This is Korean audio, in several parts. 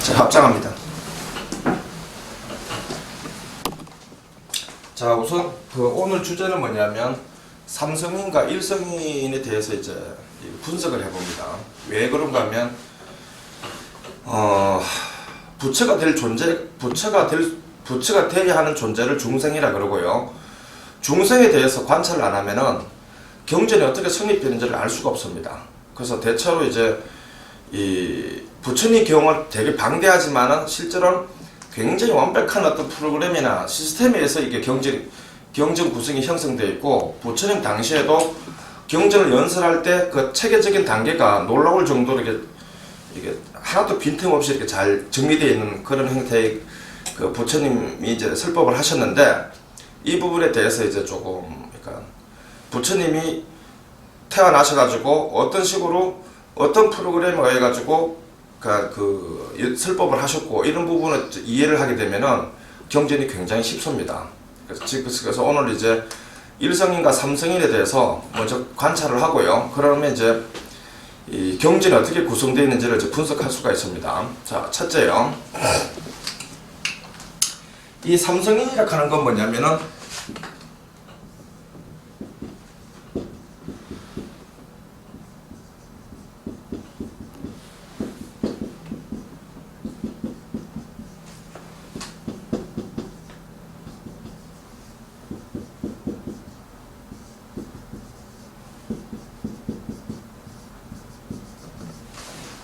자, 합장합니다. 자, 우선 오늘 주제는 뭐냐면 삼성인과 일성인에 대해서 이제 분석을 해봅니다. 왜 그런가 하면 부처가 될 존재, 부처가 되어야 하는 존재를 중생이라 그러고요. 중생에 대해서 관찰을 안 하면은 경전이 어떻게 성립되는지를 알 수가 없습니다. 그래서 대체로 이제 이 부처님 경을 되게 방대하지만은 실제로는 굉장히 완벽한 어떤 프로그램이나 시스템에 의해서 이게 경전 구성이 형성되어 있고, 부처님 당시에도 경전을 연설할 때 그 체계적인 단계가 놀라울 정도로 이게 하나도 빈틈없이 이렇게 잘 정리되어 있는 그런 형태의 그 부처님이 이제 설법을 하셨는데, 이 부분에 대해서 이제 조금 그러니까 부처님이 태어나셔가지고 어떤 식으로 어떤 프로그램에 의해 가지고 그 설법을 하셨고, 이런 부분을 이해를 하게 되면은 경전이 굉장히 쉽습니다. 그래서 오늘 이제 일성인과 삼성인에 대해서 먼저 관찰을 하고요. 그러면 이제 이 경전이 어떻게 구성되어 있는지를 이제 분석할 수가 있습니다. 자, 첫째요. 이 삼성인이라고 하는 건 뭐냐면은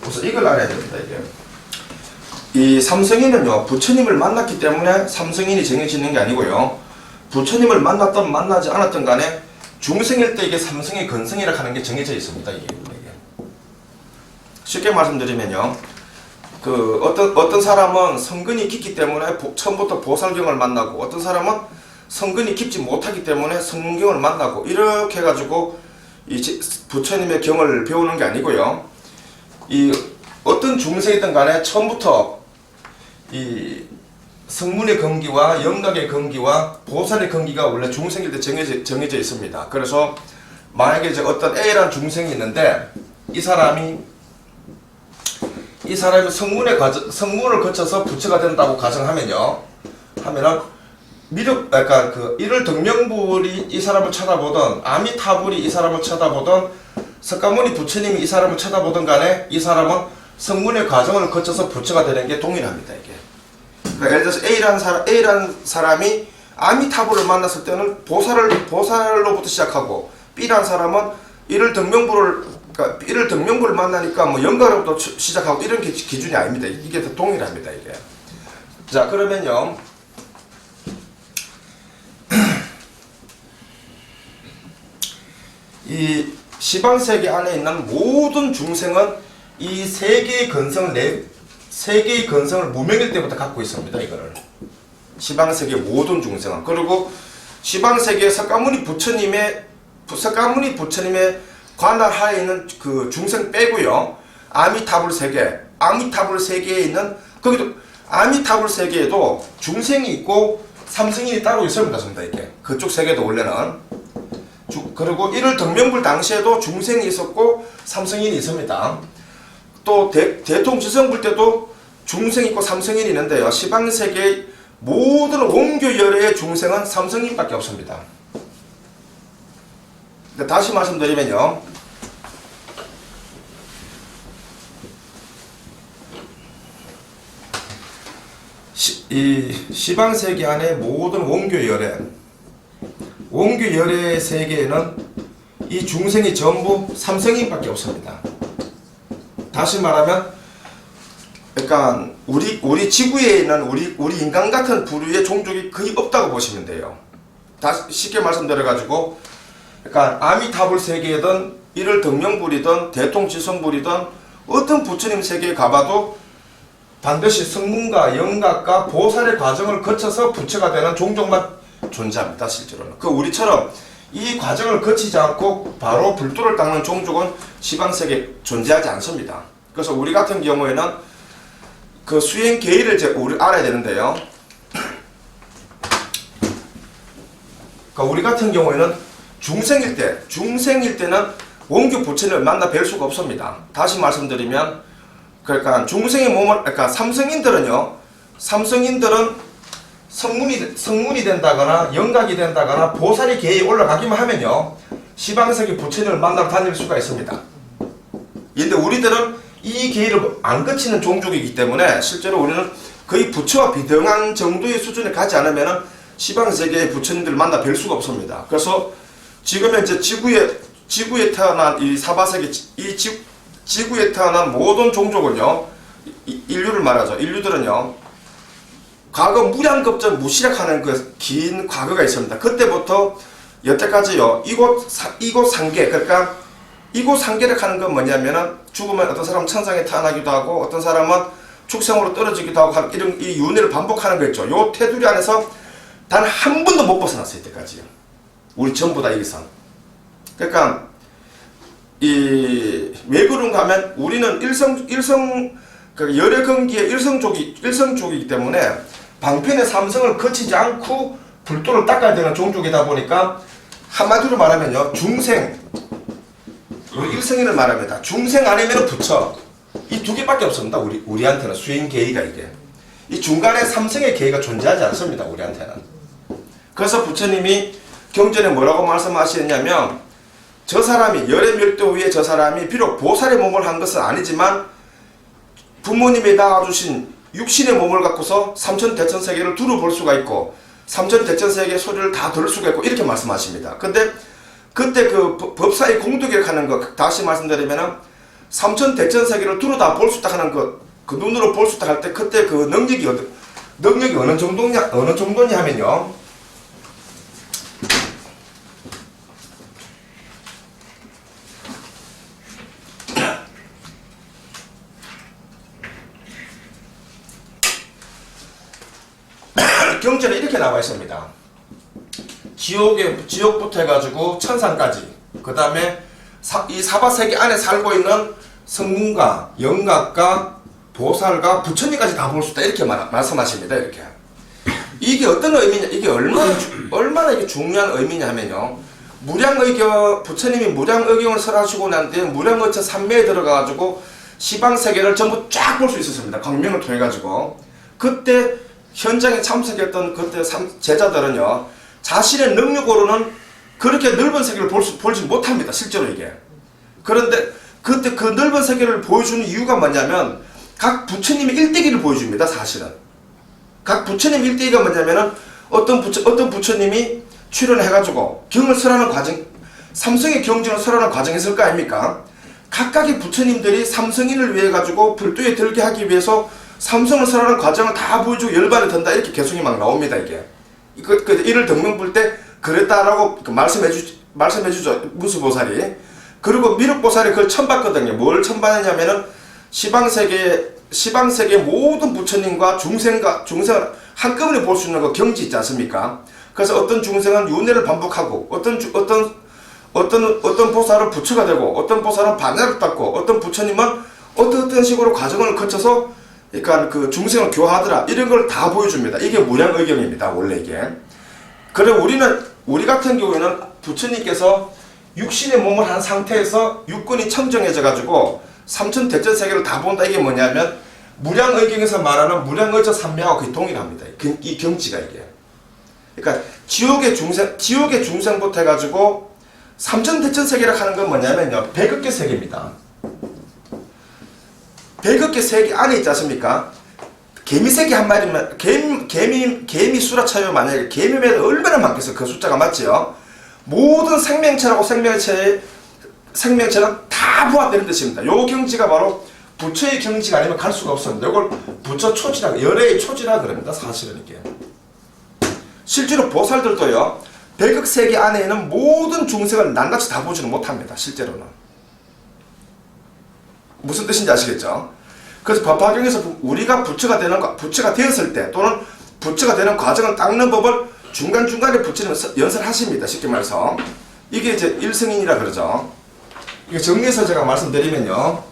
우선 이걸 알아야 됩니다. 이 삼성인은요, 부처님을 만났기 때문에 삼성인이 정해지는 게 아니고요, 부처님을 만났던 만나지 않았던 간에 중생일 때 이게 삼성의 근성이라고 하는 게 정해져 있습니다. 이게. 쉽게 말씀드리면요, 그 어떤 사람은 성근이 깊기 때문에 처음부터 보살경을 만나고, 어떤 사람은 성근이 깊지 못하기 때문에 성문경을 만나고, 이렇게 해가지고 이 부처님의 경을 배우는 게 아니고요, 이 어떤 중생이든 간에 처음부터 이 성문의 근기와 영각의 근기와 보살의 근기가 원래 중생일 때 정해져 있습니다. 그래서 만약에 이제 어떤 A라는 중생이 있는데, 이 사람이 성문을 거쳐서 부처가 된다고 가정하면요, 그러니까 그 일을 등명불이 이 사람을 쳐다보던, 아미타불이 이 사람을 쳐다보던, 석가모니 부처님이 이 사람을 쳐다보던 간에 이 사람은 성문의 과정을 거쳐서 부처가 되는 게 동일합니다. 이게. 그러니까 예를 들어서 A라는 사람이 아미타불을 만났을 때는 보살로부터 시작하고, B라는 사람은 일을 등명불을 만나니까 뭐 영가로부터 시작하고, 이런 게 기준이 아닙니다. 이게 다 동일합니다. 이게. 자, 그러면요, 이 시방세계 안에 있는 모든 중생은 이 세 개의 근성을 무명일 때부터 갖고 있습니다. 이거를 시방세계 모든 중생은. 그리고 시방세계 석가모니 부처님의 관할 하에 있는 그 중생 빼고요, 아미타불 세계에 있는, 거기도 아미타불 세계에도 중생이 있고 삼성인이 따로 있습니다. 이게 그쪽 세계도 원래는. 그리고 이를 등명불 당시에도 중생이 있었고 삼성인이 있습니다. 또 대통지성불 때도 중생이 있고 삼성인이 있는데요, 시방세계의 모든 원교열애의 중생은 삼성인밖에 없습니다. 다시 말씀드리면요, 이 시방세계 안에 모든 원교열애 세계에는 이 중생이 전부 삼성인밖에 없습니다. 다시 말하면, 그러니까 우리 지구에 있는 우리 인간 같은 부류의 종족이 거의 없다고 보시면 돼요. 다시 쉽게 말씀드려가지고, 그러니까 아미타불 세계이든 이를 등명불이든 대통지성불이든 어떤 부처님 세계에 가봐도 반드시 성문과 영각과 보살의 과정을 거쳐서 부처가 되는 종족만 존재합니다. 실제로는 우리처럼 이 과정을 거치지 않고 바로 불도를 닦는 종족은 시방세계에 존재하지 않습니다. 그래서 우리 같은 경우에는 그 수행 계율을 우리 알아야 되는데요, 그러니까 우리 같은 경우에는 중생일 때는 원교 부처님을 만나 뵐 수가 없습니다. 다시 말씀드리면 그러니까 중생의 몸을, 그러니까 삼성인들은 성문이 된다거나 영각이 된다거나 보살이 계에 올라가기만 하면요, 시방세계 부처님을 만나러 다닐 수가 있습니다. 그런데 우리들은 이 계를 안 거치는 종족이기 때문에 실제로 우리는 거의 부처와 비등한 정도의 수준에 가지 않으면 시방세계의 부처님들을 만나 뵐 수가 없습니다. 그래서 지금 현재 지구에 태어난 이 사바세계, 지구에 태어난 모든 종족은요, 인류를 말하죠. 인류들은요, 과거 무량겁전 무시력하는 그 긴 과거가 있습니다. 그때부터 여태까지요, 이곳 상계, 그러니까 이곳 상계를 하는 건 뭐냐면은, 죽으면 어떤 사람은 천상에 태어나기도 하고 어떤 사람은 축생으로 떨어지기도 하고 이런 이 윤회를 반복하는 거 있죠. 요 테두리 안에서 단 한 번도 못 벗어났어요, 이때까지요. 우리 전부 다 여기서. 그러니까 왜 그런가 하면 우리는 그 열의 근기의 일성족이기 때문에 방편의 삼성을 거치지 않고 불도를 닦아야 되는 종족이다 보니까, 한마디로 말하면요, 중생, 우리 일성인을 말합니다. 중생 아니면 부처, 이 두 개밖에 없습니다. 우리한테는 수행 계의가 이게. 이 중간에 삼성의 계의가 존재하지 않습니다. 우리한테는. 그래서 부처님이 경전에 뭐라고 말씀하시냐면, 저 사람이 열의 멸도 위에 저 사람이 비록 보살의 몸을 한 것은 아니지만 부모님이 낳아주신 육신의 몸을 갖고서 삼천대천세계를 두루 볼 수가 있고 삼천대천세계의 소리를 다 들을 수가 있고 이렇게 말씀하십니다. 근데 그때 그 법사의 공덕이라고 하는 거, 다시 말씀드리면은 삼천대천세계를 두루 다 볼 수 있다 하는 그 눈으로 볼 수 있다 할 때, 그때 그 능력이 어느 정도냐 하면요, 경전에 이렇게 나와 있습니다. 지옥부터 해가지고 천상까지, 그 다음에 이 사바세계 안에 살고 있는 성문과 영각과 보살과 부처님까지 다 볼 수 있다, 이렇게 말씀하십니다. 이렇게. 이게 어떤 의미냐, 이게 얼마나 이게 중요한 의미냐 하면요, 부처님이 무량의경을 설하시고 난 뒤에 무량의처 삼매에 들어가가지고 시방세계를 전부 쫙 볼 수 있었습니다. 광명을 통해가지고. 그때 현장에 참석했던 그때 제자들은요, 자신의 능력으로는 그렇게 넓은 세계를 보지 못합니다. 실제로 이게. 그런데 그때 그 넓은 세계를 보여주는 이유가 뭐냐면, 각 부처님의 일대기를 보여줍니다. 사실은. 각 부처님 일대기가 뭐냐면은, 어떤 부처님이 출연해가지고 경을 설하는 과정, 삼성의 경전을 설하는 과정이 있을 거 아닙니까? 각각의 부처님들이 삼성인을 위해 가지고 불도에 들게 하기 위해서 삼성을 설하는 과정을 다 보여주고 열반을 든다, 이렇게 개성이 막 나옵니다. 이게 이를 덕명 볼 때 그랬다라고 말씀해주죠, 문수보살이. 그리고 미륵보살이 그걸 처음봤거든요. 뭘 처음봤냐면은 시방세계 모든 부처님과 중생을 한꺼번에 볼 수 있는 그 경지 있지 않습니까? 그래서 어떤 중생은 윤회를 반복하고, 어떤 보살은 부처가 되고, 어떤 보살은 반야를 닦고, 어떤 부처님은 어떤 식으로 과정을 거쳐서 그러니까 그 중생을 교화하더라, 이런 걸 다 보여줍니다. 이게 무량의경입니다, 원래 이게. 그래 우리 같은 경우에는 부처님께서 육신의 몸을 한 상태에서 육근이 청정해져 가지고 삼천대천세계를 다 본다. 이게 뭐냐면 무량의경에서 말하는 무량의처 삼매하고 거의 동일합니다. 이 경지가 이게. 그러니까 지옥의 중생부터 해가지고 삼천대천세계를 하는 건 뭐냐면요, 백억개 세계입니다. 백억개 세계 안에 있지 않습니까? 개미새끼 한 마리면, 개미 수라 쳐요. 만약에 개미면 얼마나 많겠어요? 그 숫자가 맞지요? 모든 생명체라고 생명체는 다 부합되는 뜻입니다. 요 경지가 바로 부처의 경지가 아니면 갈 수가 없습니다. 이걸 부처 초지라, 열애의 초지라 그럽니다. 사실은 이게. 실제로 보살들도요, 백억 세계 안에 있는 모든 중생을 낱낱이 다 보지는 못합니다. 실제로는. 무슨 뜻인지 아시겠죠? 그래서 법화경에서 우리가 부처가 되었을 때, 또는 부처가 되는 과정을 닦는 법을 중간중간에 부처님은 연설하십니다. 쉽게 말해서. 이게 이제 일성인이라 그러죠. 이게 정리해서 제가 말씀드리면요,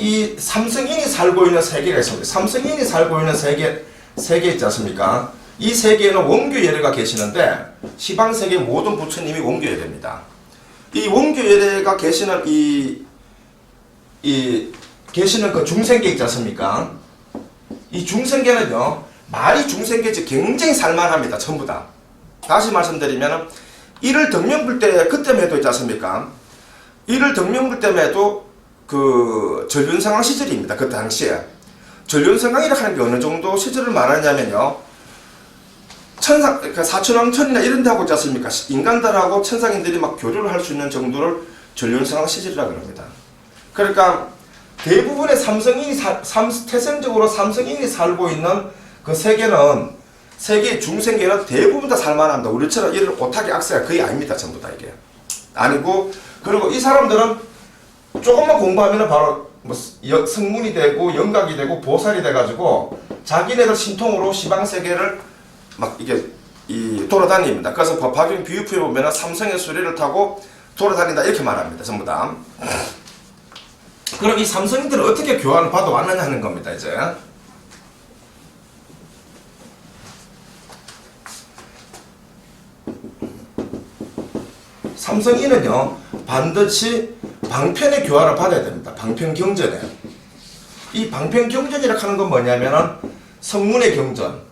이 삼성인이 살고 있는 세계가 있습니다. 삼성인이 살고 있는 세계 있지 않습니까? 이 세계에는 원교열애가 계시는데 시방세계 모든 부처님이 원교열애입니다. 이 원교열애가 계시는 계시는 그 중생계 있지 않습니까? 이 중생계는요, 말이 중생계지 굉장히 살만합니다. 전부 다. 다시 말씀드리면, 이를 덕명불 때, 그때만 해도 있지 않습니까? 이를 덕명불 때만 해도 그 전륜성왕 시절입니다. 그 당시에. 전륜성왕이라고 하는 게 어느 정도 시절을 말하냐면요, 그러니까 사천왕천이나 이런 데 하고 있지 않습니까? 인간들하고 천상인들이 막 교류를 할 수 있는 정도를 전륜성왕 시절이라고 합니다. 그러니까 대부분의 태생적으로 삼성인이 살고 있는 그 세계는, 세계 중생계는 대부분 다 살만합니다. 우리처럼 이런 오타기 악세가 거의 아닙니다. 전부 다 이게. 아니고, 그리고 이 사람들은 조금만 공부하면 바로 뭐 성문이 되고, 영각이 되고, 보살이 돼가지고, 자기네들 신통으로 시방세계를 막 이게, 돌아다닙니다. 그래서 법화경 비유표에 보면 삼성의 수레를 타고 돌아다닌다. 이렇게 말합니다. 전부 다. 그럼 이 삼성인들은 어떻게 교환을 받아왔느냐 하는 겁니다, 이제. 삼성인은요, 반드시 방편의 교환을 받아야 됩니다. 방편경전에. 이 방편경전이라고 하는 건 뭐냐면은, 성문의 경전,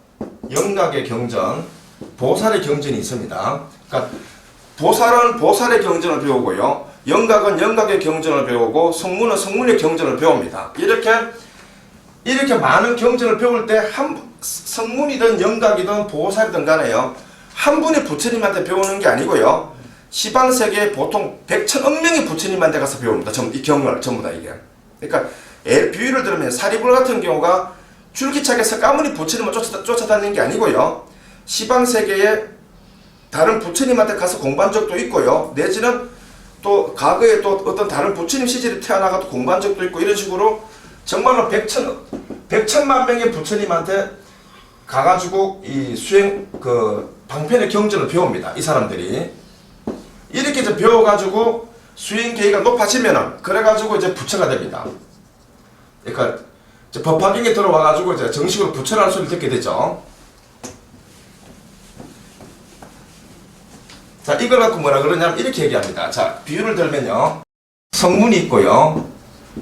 영각의 경전, 보살의 경전이 있습니다. 그러니까, 보살은 보살의 경전을 배우고요, 영각은 영각의 경전을 배우고, 성문은 성문의 경전을 배웁니다. 이렇게 많은 경전을 배울 때 성문이든 영각이든 보살이든 간에요, 한 분의 부처님한테 배우는 게 아니고요, 시방세계에 보통 100,000억 명의 부처님한테 가서 배웁니다. 이 경을 전부 다 이게. 그러니까 비유를 들으면 사리불 같은 경우가 줄기차게 석가모니 부처님을 쫓아다니는 게 아니고요, 시방세계에 다른 부처님한테 가서 공부한 적도 있고요, 내지는 또 과거에 또 어떤 다른 부처님 시절에 태어나가도 공부한 적도 있고, 이런 식으로 정말로 100천만 명의 부처님한테 가가지고 이 방편의 경전을 배웁니다. 이 사람들이. 이렇게 이제 배워가지고 수행계의가 높아지면은, 그래가지고 이제 부처가 됩니다. 그러니까 이제 법화경에 들어와가지고 이제 정식으로 부처라는 소리를 듣게 되죠. 자, 이걸 갖고 뭐라 그러냐면 이렇게 얘기합니다. 자, 비유를 들면요, 성문이 있고요,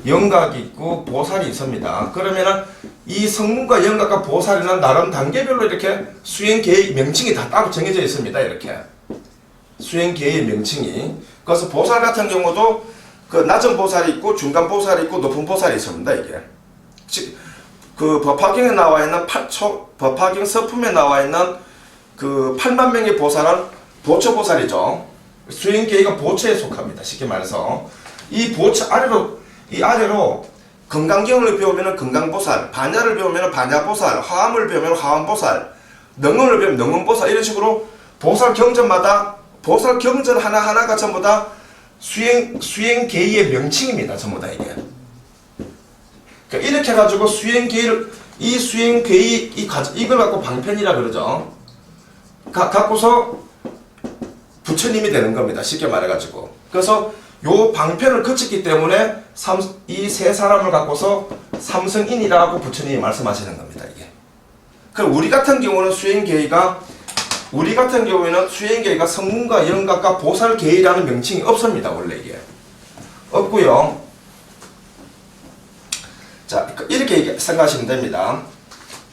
영각이 있고, 보살이 있습니다. 그러면은 이 성문과 영각과 보살에는 나름 단계별로 이렇게 수행계의 명칭이 다 따로 정해져 있습니다. 이렇게 수행계의 명칭이. 그래서 보살 같은 경우도 그 낮은 보살이 있고, 중간 보살이 있고, 높은 보살이 있습니다. 이게 그 법화경에 나와 있는 법화경 서품에 나와 있는 그 8만 명의 보살은 보처보살이죠. 수행계의가 보처에 속합니다. 쉽게 말해서 이 보처 아래로 건강경을 배우면 건강보살, 반야를 배우면 반야보살, 화엄을 배우면 화엄보살, 능엄을 배우면 능엄보살, 이런 식으로 보살 경전 하나하나가 전부 다 수행계의의 명칭입니다. 전부 다 이게. 그러니까 이렇게 해가지고 수행계의 이걸 갖고 방편이라 그러죠. 갖고서 부처님이 되는 겁니다. 쉽게 말해가지고. 그래서 요 방편을 거쳤기 때문에 이 세 사람을 갖고서 삼성인이라고 부처님이 말씀하시는 겁니다. 이게. 그럼 우리 같은 경우는 수행계의가 성문과 영각과 보살계의라는 명칭이 없습니다. 원래 이게. 없고요. 자, 이렇게 생각하시면 됩니다.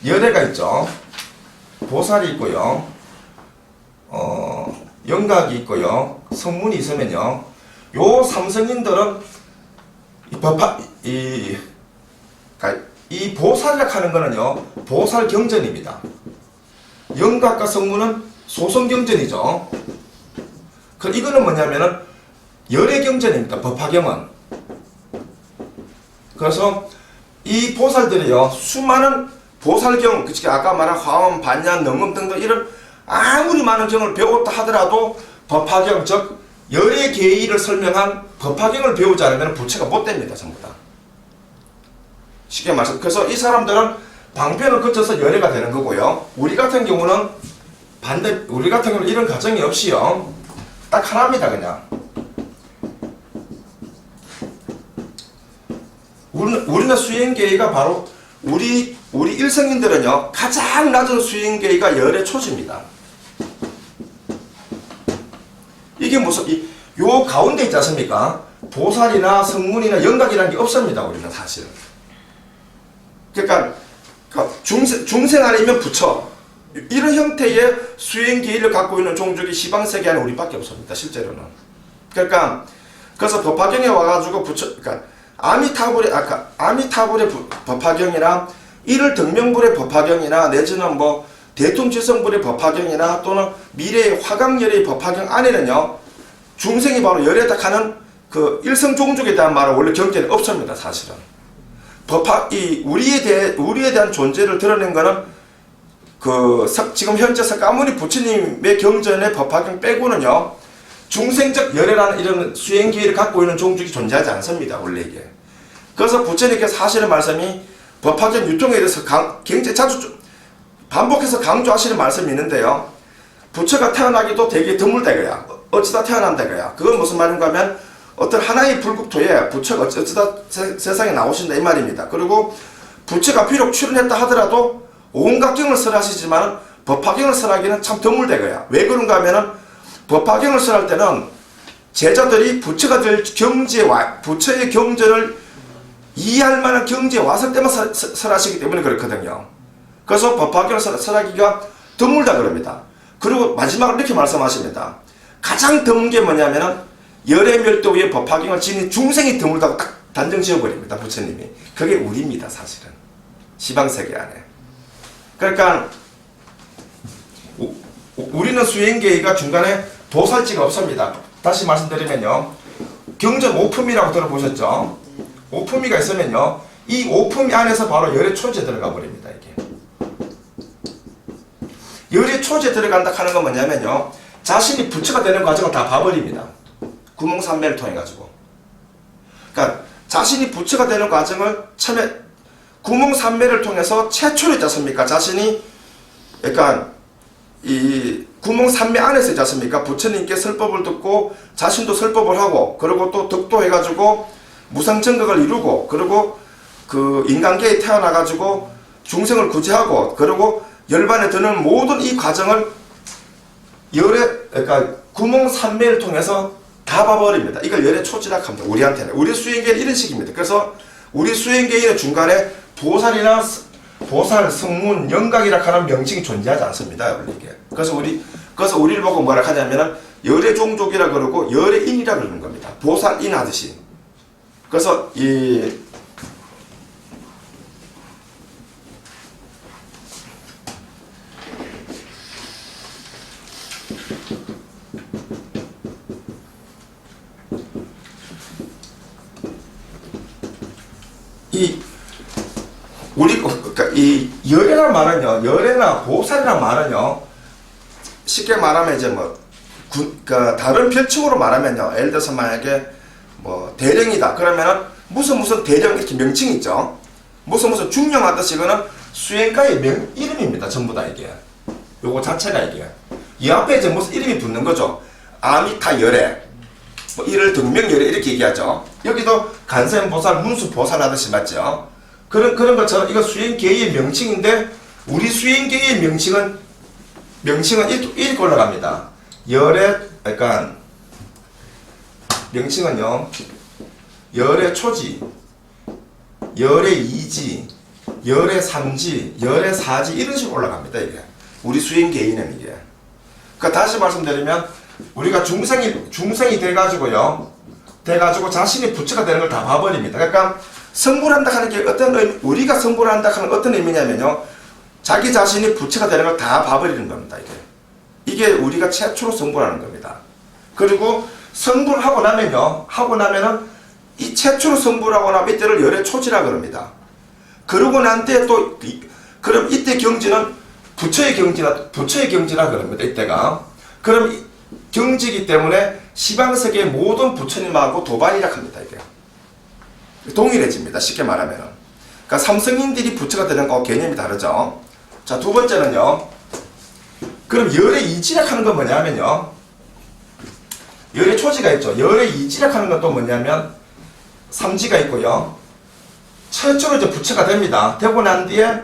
열애가 있죠. 보살이 있고요. 영각이 있고요, 성문이 있으면요, 요 삼성인들은 이 보살이라고 하는 거는요, 보살 경전입니다. 영각과 성문은 소성 경전이죠. 이거는 뭐냐면은 열애 경전입니다. 법화경은. 그래서 이 보살들이요, 수많은 보살경, 아까 말한 화엄, 반야, 능엄 등등 이런 아무리 많은 경을 배웠다 하더라도 법화경, 즉 열의 계의를 설명한 법화경을 배우지 않으면 부처가 못 됩니다. 전부 다. 쉽게 말해서. 그래서 이 사람들은 방편을 거쳐서 열애가 되는 거고요. 우리 같은 경우는 이런 과정이 없이요, 딱 하나입니다. 그냥 우리는 수행계위가 바로 우리 일성인들은요 가장 낮은 수행계위가 열의 초지입니다. 이게 무슨 요 가운데 있지 않습니까? 보살이나 성문이나 영각이라는 게 없습니다. 우리는 사실은. 그러니까 중생 아니면 부처 이런 형태의 수행계위를 갖고 있는 종족이 시방세계 안에 우리밖에 없습니다. 실제로는. 그러니까 그래서 법화경에 와가지고 그러니까 아미타불의 법화경이나 일을 등명불의 법화경이나 내지는 뭐 대통지성불의 법화경이나 또는 미래의 화강열의 법화경 안에는요 중생이 바로 열에 닥하는 그 일성종족에 대한 말은 원래 경전에 없습니다. 사실은 우리에 대한 존재를 드러낸 거는 지금 현재 석가모니 부처님의 경전의 법화경 빼고는요 중생적 열애라는 이런 수행기회를 갖고 있는 종족이 존재하지 않습니다. 원래 이게. 그래서 부처님께서 하시는 말씀이 법화경 유통에 대해서 굉장히 자주 반복해서 강조하시는 말씀이 있는데요. 부처가 태어나기도 되게 드물다거야. 어쩌다 태어난다거야. 그건 무슨 말인가 하면 어떤 하나의 불국토에 부처가 어쩌다 세상에 나오신다 이 말입니다. 그리고 부처가 비록 출연했다 하더라도 온갖 경을 설하시지만 법화경을 설하기는 참 드물다거야. 왜 그런가 하면은 법화경을 설할 때는 제자들이 부처가 될 부처의 경전을 이해할 만한 경지에 왔을 때만 설하시기 때문에 그렇거든요. 그래서 법화경을 설하기가 드물다 그럽니다. 그리고 마지막으로 이렇게 말씀하십니다. 가장 드문 게 뭐냐면은 열의 멸도 위에 법화경을 지닌 중생이 드물다고 딱 단정 지어버립니다. 부처님이. 그게 우리입니다. 사실은. 시방세계 안에. 그러니까 우리는 수행계위가 중간에 도살지가 없습니다. 다시 말씀드리면요. 경전 오품이라고 들어보셨죠? 오품이가 있으면요. 이 오품이 안에서 바로 열의 초지에 들어가 버립니다. 이게. 열의 초지에 들어간다 하는 건 뭐냐면요. 자신이 부처가 되는 과정을 다 봐버립니다. 구몽삼매를 통해 가지고. 그러니까 자신이 부처가 되는 과정을 구몽삼매를 통해서 최초로 있지 않습니까? 자신이 그러니까 이 구몽삼매 안에서 있지 않습니까? 부처님께 설법을 듣고 자신도 설법을 하고 그리고 또 덕도해가지고 무상정각을 이루고 그리고 그 인간계에 태어나가지고 중생을 구제하고 그리고 열반에 드는 모든 이 과정을 그러니까 구몽삼매를 통해서 다 봐버립니다. 이걸 열의 초지라고 합니다. 우리한테는. 우리 수행계는 이런 식입니다. 그래서 우리 수행계의 중간에 보살, 성문, 영각이라 하는 명칭이 존재하지 않습니다. 이게. 그래서 우리를 보고 뭐라 하냐면은 열의 종족이라 그러고 열의 인이라 그러는 겁니다. 보살인 하듯이. 그래서 그러니까 이 열애란 말은요, 열애나 보살이란 말은요, 쉽게 말하면 이제 그러니까 다른 별칭으로 말하면요, 예를 들어서 만약에 대령이다. 그러면은 무슨 대령 이렇게 명칭이 있죠. 무슨 중령하듯이 이거는 수행가의 이름입니다. 전부 다 이게. 요거 자체가 이게. 이 앞에 이제 무슨 이름이 붙는 거죠. 아미타 열애. 이를 등명열애 이렇게 얘기하죠. 여기도 간센보살, 문수보살 하듯이 맞죠. 그런 것처럼 이거 수행계의 명칭인데 우리 수행계의 명칭은 이렇게 올라갑니다. 열의 그러니까 명칭은요. 열의 초지, 열의 이지, 열의 삼지, 열의 사지 이런 식으로 올라갑니다. 이게 우리 수행계의는 이게. 그러니까 다시 말씀드리면 우리가 중생이 돼가지고요. 자신이 부처가 되는 걸 다 봐버립니다. 그러니까 성불한다 하는 게 우리가 성불한다 하는 어떤 의미냐면요. 자기 자신이 부처가 되는 걸 다 봐버리는 겁니다. 이게 우리가 최초로 성불하는 겁니다. 그리고 성불하고 나면은 이 최초로 성불하고 나면 이때를 열의 초지라 그럽니다. 그러고 난 때 또 그럼 이때 경지는 부처의 경지라 그럽니다. 이때가. 그럼 경지이기 때문에 시방세계의 모든 부처님하고 도반이라 합니다. 이게. 동일해집니다. 쉽게 말하면은. 그러니까 삼성인들이 부처가 되는 거하고 개념이 다르죠. 자, 두 번째는요. 그럼 열의 이지락 하는 건 뭐냐면요. 열의 초지가 있죠. 열의 이지락 하는 건 또 뭐냐면 삼지가 있고요. 최초로 이제 부처가 됩니다. 되고 난 뒤에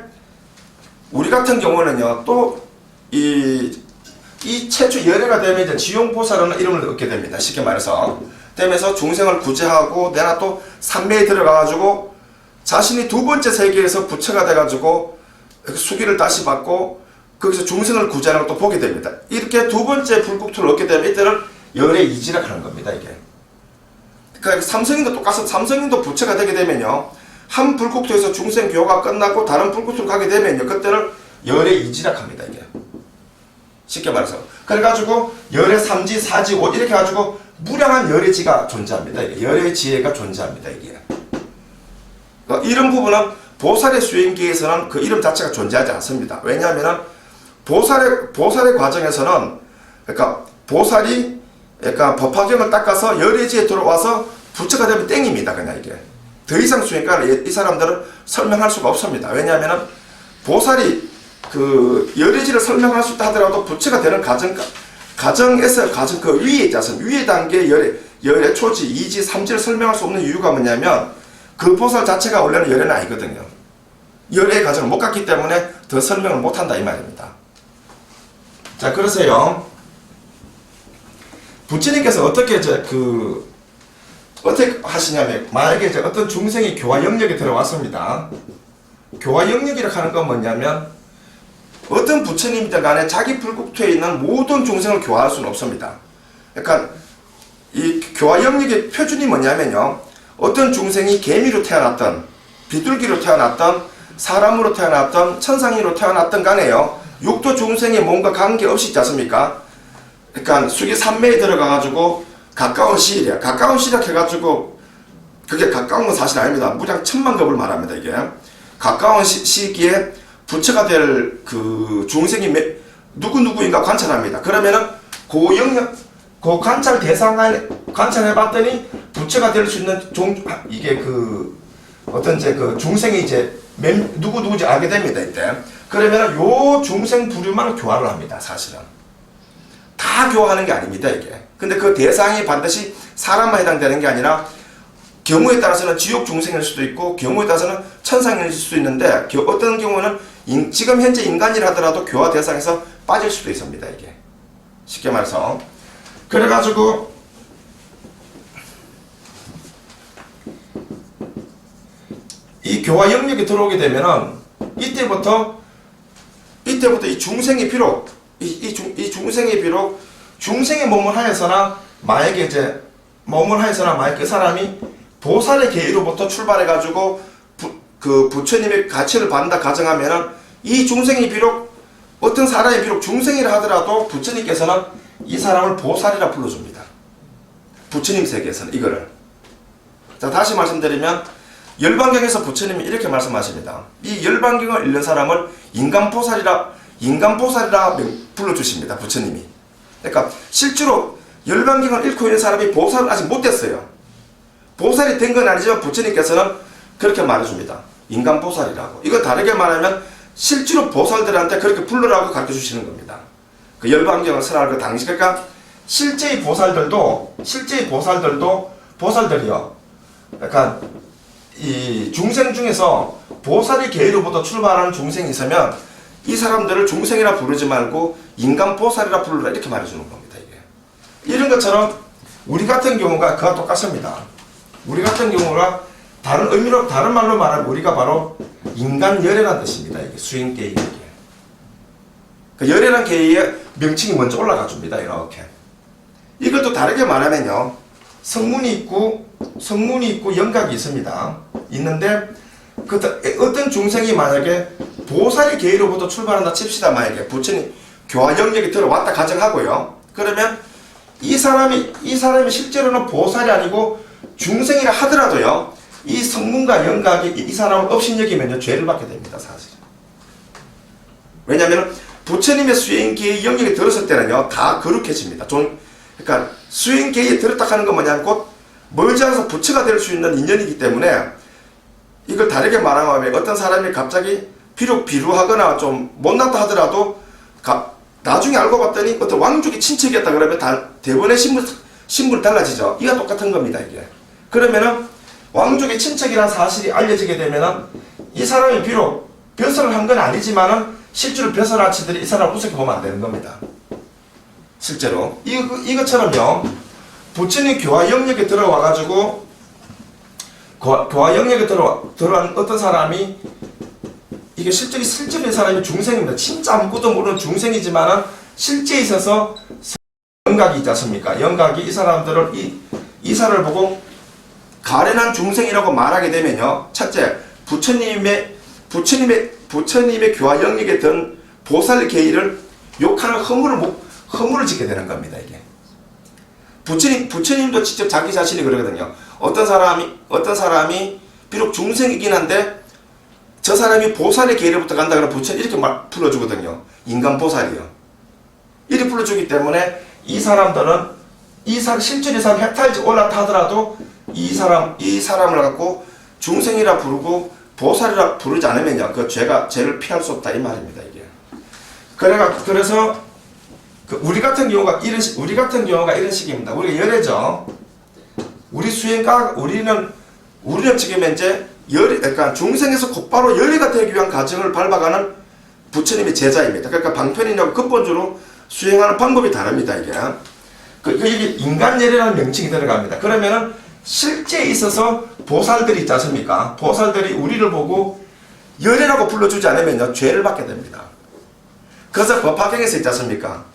우리 같은 경우는요, 또 이 최초 열애가 되면 이제 지용보살이라는 이름을 얻게 됩니다. 쉽게 말해서. 되면서 중생을 구제하고 내가 또 삼매에 들어가가지고 자신이 두 번째 세계에서 부처가 돼가지고 수기를 다시 받고 거기서 중생을 구제하는 걸 또 보게 됩니다. 이렇게 두 번째 불국토를 얻게 되면 이때는 열애 이지라 하는 겁니다. 이게. 그러니까 삼성인도 똑같습니다. 삼성인도 부처가 되게 되면요, 한 불국토에서 중생 교화가 끝나고 다른 불국토로 가게 되면요, 그때는 열애 이지라 합니다. 이게. 쉽게 말해서. 그래가지고 열애 삼지, 사지, 오 이렇게 해가지고 무량한 열애지가 존재합니다. 이게. 열애지혜가 존재합니다. 이게. 그러니까 이런 부분은 보살의 수행기에서는 그 이름 자체가 존재하지 않습니다. 왜냐하면 보살의 과정에서는 그러니까 보살이 그러니까 법화경을 닦아서 열애지에 들어와서 부처가 되면 땡입니다. 그냥 이게. 더 이상 수행가를 이 사람들은 설명할 수가 없습니다. 왜냐하면 보살이 그 열애지를 설명할 수 있다 하더라도 부처가 되는 과정에서 그 위에 있지 않습니까? 위에 단계 열애 초지, 이지, 삼지를 설명할 수 없는 이유가 뭐냐면 그 보살 자체가 원래는 열애는 아니거든요. 열애의 과정을 못 갔기 때문에 더 설명을 못한다 이 말입니다. 자, 그러세요. 부처님께서 어떻게 어떻게 하시냐면, 만약에 이제 어떤 중생이 교화 영역에 들어왔습니다. 교화 영역이라고 하는 건 뭐냐면, 어떤 부처님이든 간에 자기 불국토에 있는 모든 중생을 교화할 수는 없습니다. 그러니까 이 교화 영역의 표준이 뭐냐면요, 어떤 중생이 개미로 태어났던, 비둘기로 태어났던, 사람으로 태어났던, 천상인으로 태어났던 간에요, 육도 중생의 몸과 관계없이 있지 않습니까? 그러니까 수기 삼매에 들어가가지고 가까운 시일이야. 가까운 시일이라 해가지고 그게 가까운 건 사실 아닙니다. 무량 천만급을 말합니다. 이게 가까운 시기에 부처가 될 그 중생이 누구인가 관찰합니다. 그러면은 그 영역, 그 관찰 대상을 관찰해봤더니 부처가 될 수 있는 이게 그 어떤 이제 그 중생이 이제 누구인지 알게 됩니다. 이때. 그러면은 요 중생 부류만 교화를 합니다. 사실은. 다 교화하는 게 아닙니다. 이게. 근데 그 대상이 반드시 사람만 해당되는 게 아니라 경우에 따라서는 지옥 중생일 수도 있고 경우에 따라서는 천상일 수도 있는데 어떤 경우는 지금 현재 인간이라 하더라도 교화 대상에서 빠질 수도 있습니다. 이게 쉽게 말해서. 그래가지고 이 교화 영역에 들어오게 되면은 이때부터 이 중생이 비록 이 중생이 비록 중생의 몸을 하여서나 만약에 이제 몸을 하여서나 만약에 그 사람이 보살의 계의로부터 출발해가지고 그 부처님의 가치를 받는다 가정하면은 이 중생이 비록 어떤 사람이 비록 중생이라 하더라도 부처님께서는 이 사람을 보살이라 불러줍니다. 부처님 세계에서는 이거를. 자, 다시 말씀드리면 열반경에서 부처님이 이렇게 말씀하십니다. 이 열반경을 읽는 사람을 인간보살이라 불러주십니다. 부처님이. 그러니까 실제로 열반경을 읽고 있는 사람이 보살은 아직 못 됐어요. 보살이 된 건 아니지만 부처님께서는 그렇게 말해줍니다. 인간보살이라고. 이거 다르게 말하면 실제로 보살들한테 그렇게 불러라고 가르쳐 주시는 겁니다. 그 열반경을 설할 그 당시. 그러니까 실제의 보살들이요. 그러니까 이 중생 중에서 보살의 계의로부터 출발하는 중생이 있으면 이 사람들을 중생이라 부르지 말고 인간보살이라 부르라 이렇게 말해주는 겁니다. 이게. 이런 것처럼 우리 같은 경우가 그와 똑같습니다. 우리 같은 경우가 다른 의미로 다른 말로 말하면 우리가 바로 인간 열애라는 뜻입니다. 이게 수행계의 이게. 그 열애라는 계의 명칭이 먼저 올라가 줍니다. 이렇게. 이것도 다르게 말하면요, 성문이 있고 영각이 있습니다. 있는데 어떤 중생이 만약에 보살의 계의로부터 출발한다 칩시다. 만약에 부처님 교화 영역에 들어왔다 가정하고요. 그러면 이 사람이 실제로는 보살이 아니고 중생이라 하더라도요, 이 성문과 영각이 이 사람을 업신여기면요 죄를 받게 됩니다. 사실. 왜냐하면 부처님의 수행계의 영역에 들었을 때는요 다 거룩해집니다. 그러니까 수행계에 들었다 하는 건 뭐냐면 곧 멀지 않아서 부처가 될 수 있는 인연이기 때문에, 이걸 다르게 말하면 어떤 사람이 갑자기 비록 비루하거나 좀 못났다 하더라도 나중에 알고 봤더니 어떤 왕족의 친척이었다 그러면 대본의 신분이 달라지죠. 이가 똑같은 겁니다. 이게. 그러면은 왕족의 친척이라는 사실이 알려지게 되면은 이 사람이 비록 벼슬을 한 건 아니지만은 실제로 벼슬아치들이 이 사람을 우습게 보면 안 되는 겁니다. 실제로 이것처럼요, 부처님 교화 영역에 들어와 가지고 교화 영역에 들어간 어떤 사람이 이게 실제로 이 사람이 중생입니다. 진짜 아무것도 모르는 중생이지만은 실제 있어서 영각이 있지 않습니까? 영각이 이 사람들을 이 사람을 보고 가련한 중생이라고 말하게 되면요, 첫째, 부처님의 교화 영역에 든 보살 계의를 욕하는 허물을 짓게 되는 겁니다. 이게 부처님도 직접 자기 자신이 그러거든요. 어떤 사람이 비록 중생이긴 한데 저 사람이 보살의 계의로부터 간다 그러면 부처님 이렇게 불러주거든요. 인간 보살이요. 이렇게 불러주기 때문에 이 사람들은 실제로 이 사람 해탈지 올라타더라도 이 사람을 갖고 중생이라 부르고 보살이라 부르지 않으면요, 그 죄를 피할 수 없다 이 말입니다. 이게 그래서 우리 같은 경우가 이런 식입니다. 우리가 열애죠. 우리는 지금 현재 그러니까 중생에서 곧바로 열애가 되기 위한 과정을 밟아가는 부처님의 제자입니다. 그러니까 방편이냐고 근본적으로 수행하는 방법이 다릅니다. 이게 인간 열애라는 명칭이 들어갑니다. 그러면은 실제 있어서 보살들이 있지 않습니까? 보살들이 우리를 보고 열애라고 불러주지 않으면요, 죄를 받게 됩니다. 그래서 법화경에서 있지 않습니까?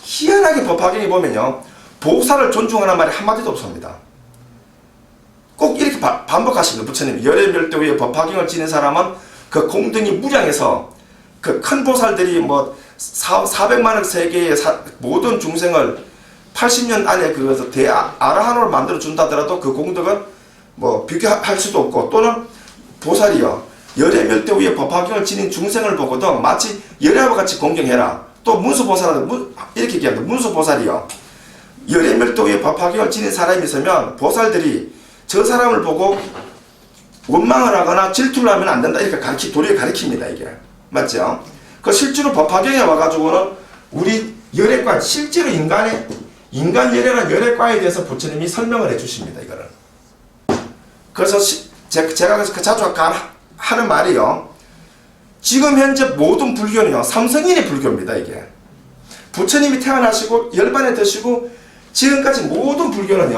희한하게 법화경에 보면요, 보살을 존중하는 말이 한마디도 없습니다. 꼭 이렇게 반복하십니다. 부처님 열애멸도 위에 법화경을 지닌 사람은 그 공등이 무량해서 그 큰 보살들이 뭐 400만억 세계의 모든 중생을 80년 안에 그것을 대아라한으로 만들어 준다더라도 그 공덕은 뭐 비교할 수도 없고, 또는 보살이요, 열애멸도 위에 법화경을 지닌 중생을 보고도 마치 열애와 같이 공경해라. 또 문수보살은 이렇게 얘기합니다. 문수보살이요, 열애멸도 위에 법화경을 지닌 사람이 있으면 보살들이 저 사람을 보고 원망을 하거나 질투를 하면 안 된다 이렇게 도리에 가르칩니다. 이게 맞죠? 그 실제로 법화경에 와가지고는 우리 열애과, 실제로 인간 열애라는 열애과에 대해서 부처님이 설명을 해주십니다. 이거를. 그래서 제가 그래서 자주 하는 말이요, 지금 현재 모든 불교는요, 삼성인의 불교입니다. 이게 부처님이 태어나시고 열반에 드시고 지금까지 모든 불교는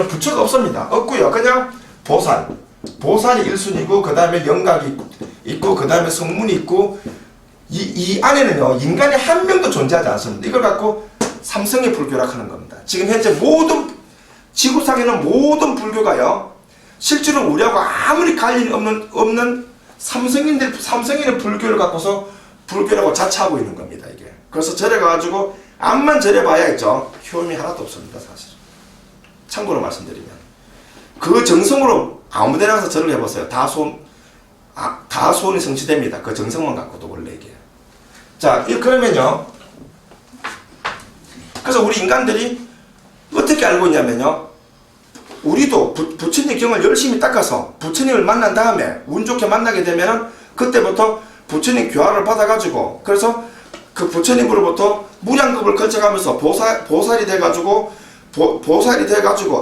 부처가 없습니다. 없고요, 그냥 보살이 1순위고 그 다음에 영각이 있고 그 다음에 성문이 있고 이 안에는요, 인간이 한 명도 존재하지 않습니다. 이걸 갖고 삼성의 불교라고 하는 겁니다. 지금 현재 모든 지구상에는 모든 불교가요, 실제로 우리하고 아무리 관련이 없는 삼성인의 불교를 갖고서 불교라고 자처하고 있는 겁니다. 이게 그래서 절에 가가지고 암만 절해봐야 있죠, 효험이 하나도 없습니다. 사실 참고로 말씀드리면 그 정성으로 아무데나 가서 절을 해보세요. 다 소원이 성취됩니다. 그 정성만 갖고도 원래 이게. 자, 그러면요, 그래서 우리 인간들이 어떻게 알고 있냐면요, 우리도 부처님 경을 열심히 닦아서 부처님을 만난 다음에 운 좋게 만나게 되면은 그때부터 부처님 교화를 받아가지고, 그래서 그 부처님으로부터 무량급을 거쳐가면서 보살이 돼가지고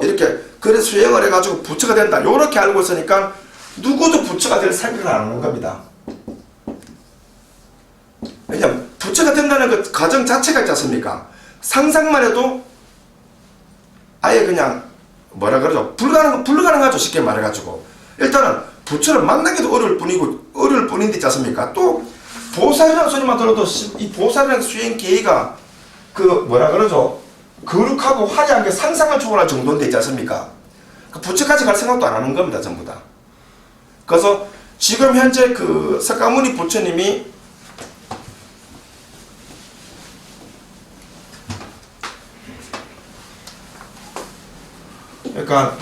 이렇게 그래 수행을 해가지고 부처가 된다, 요렇게 알고 있으니까 누구도 부처가 될 생각을 안 하는 겁니다. 왜냐면 부처가 된다는 그 과정 자체가 있지 않습니까? 상상만 해도 아예 그냥 뭐라 그러죠, 불가능하죠. 쉽게 말해가지고 일단은 부처를 만나기도 어려울 뿐인데 있지 않습니까? 또 보살이라는 소리만 들어도 이 보살이라는 수행 계기가 그 뭐라 그러죠, 거룩하고 화려한 게 상상을 초월할 정도인데 있지 않습니까? 그 부처까지 갈 생각도 안 하는 겁니다. 전부 다. 그래서 지금 현재 그 석가모니 부처님이 그러니까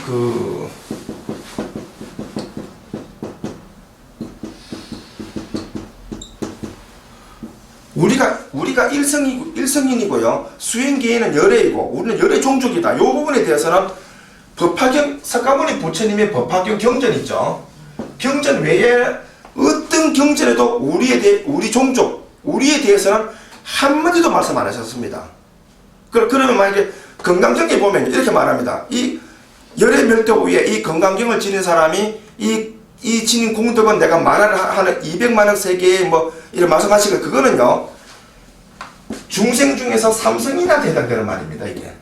우리가 일성인이고요, 수행계에는 열애이고 우리는 열애 종족이다. 이 부분에 대해서는 석가모니 부처님의 법화경 경전 있죠. 경전 외에 어떤 경전에도 우리 종족, 우리에 대해서는 한마디도 말씀 안 하셨습니다. 그러면 만약에 금강경에 보면 이렇게 말합니다. 이 열의 멸도 위에 이 건강경을 지닌 사람이 이 지닌 공덕은 내가 만화를 하는 200만억 세계에 뭐 이런 말씀하시고 그거는요 중생 중에서 삼성인한테 해당되는 말입니다. 이게